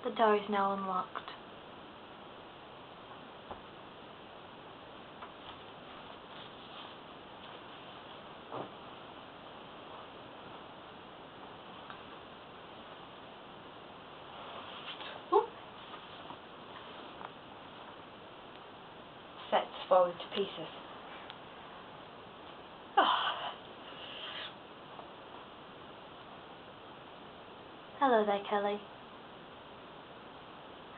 The door is now unlocked. Sets falling to pieces. Hello there, Kelly.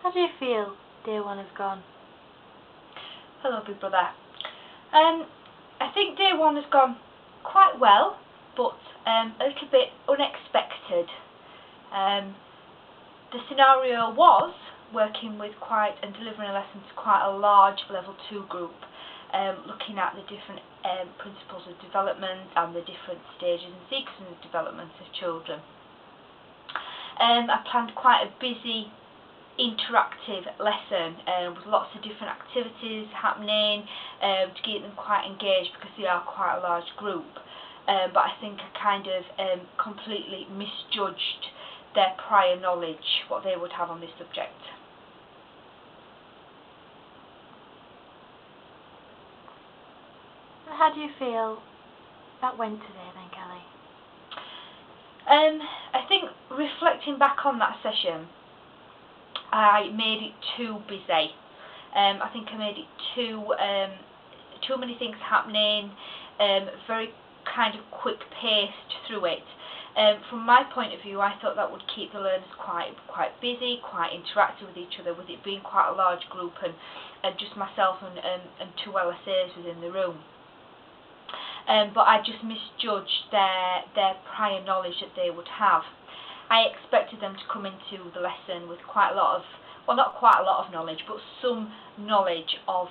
How do you feel day one is gone? Hello, big brother. I think day one has gone quite well, but a little bit unexpected. The scenario was working with and delivering a lesson to quite a large level 2 group, looking at the different principles of development and the different stages and sequences of development of children. I planned quite a busy interactive lesson with lots of different activities happening to keep them quite engaged because they are quite a large group. But I think I kind of completely misjudged their prior knowledge, what they would have on this subject. How do you feel that went today then, Kelly? I think reflecting back on that session, I made it too busy. I think I made it too many things happening, very kind of quick paced through it. From my point of view, I thought that would keep the learners quite busy, quite interactive with each other, with it being quite a large group and just myself and 2 LSAs within the room. But I just misjudged their prior knowledge that they would have. I expected them to come into the lesson with quite a lot of, well, not quite a lot of knowledge, but some knowledge of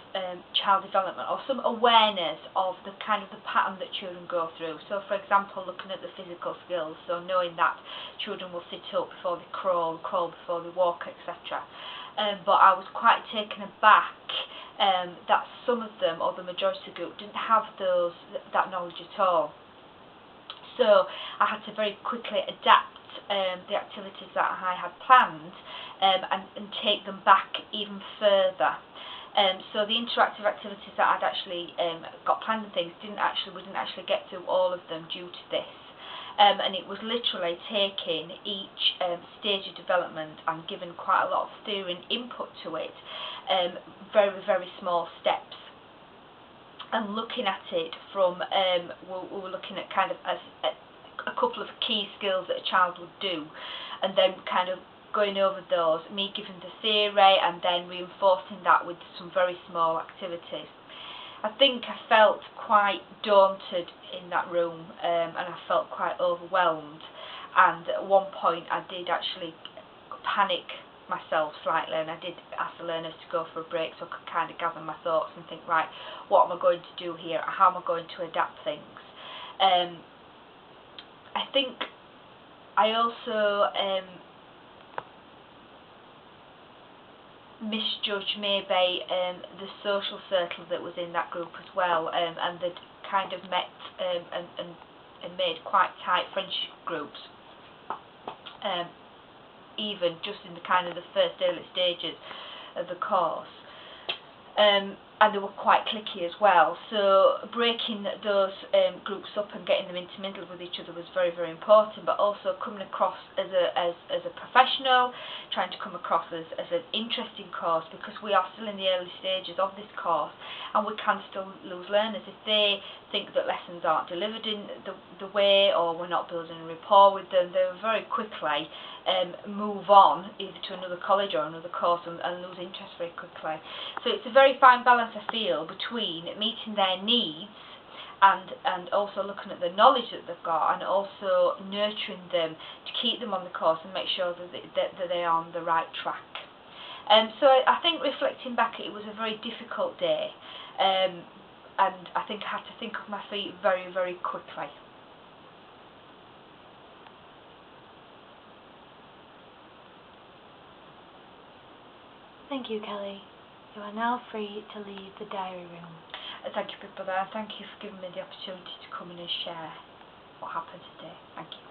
child development, or some awareness of the kind of the pattern that children go through. So, for example, looking at the physical skills, so knowing that children will sit up before they crawl before they walk, etc. But I was quite taken aback that some of them, or the majority of the group, didn't have that knowledge at all. So I had to very quickly adapt the activities that I had planned and take them back even further. So the interactive activities that I'd actually got planned and things we didn't actually get through all of them due to this. And it was literally taking each stage of development and giving quite a lot of theory and input to it, very, very small steps, and looking at it from, we were looking at kind of a couple of key skills that a child would do, and then kind of going over those, me giving the theory and then reinforcing that with some very small activities. I think I felt quite daunted in that room, and I felt quite overwhelmed, and at one point I did actually panic myself slightly, and I did ask the learners to go for a break so I could kind of gather my thoughts and think, right, what am I going to do here? How am I going to adapt things? I think I also misjudged maybe the social circle that was in that group as well, and they'd kind of met and made quite tight friendship groups, even just in the kind of the first early stages of the course. And they were quite cliquey as well, so breaking those groups up and getting them intermingled with each other was very, very important, but also coming across as a professional, trying to come across as an interesting course, because we are still in the early stages of this course and we can still lose learners if they think that lessons aren't delivered in the way, or we're not building a rapport with them. They will very quickly move on either to another college or another course and lose interest very quickly. So it's a very fine balance, I feel, between meeting their needs and also looking at the knowledge that they've got, and also nurturing them to keep them on the course and make sure that they are on the right track. So I think reflecting back, it was a very difficult day, and I think I had to think of my feet very, very quickly. Thank you, Kelly. You are now free to leave the diary room. Thank you, Big Brother, and thank you for giving me the opportunity to come in and share what happened today. Thank you.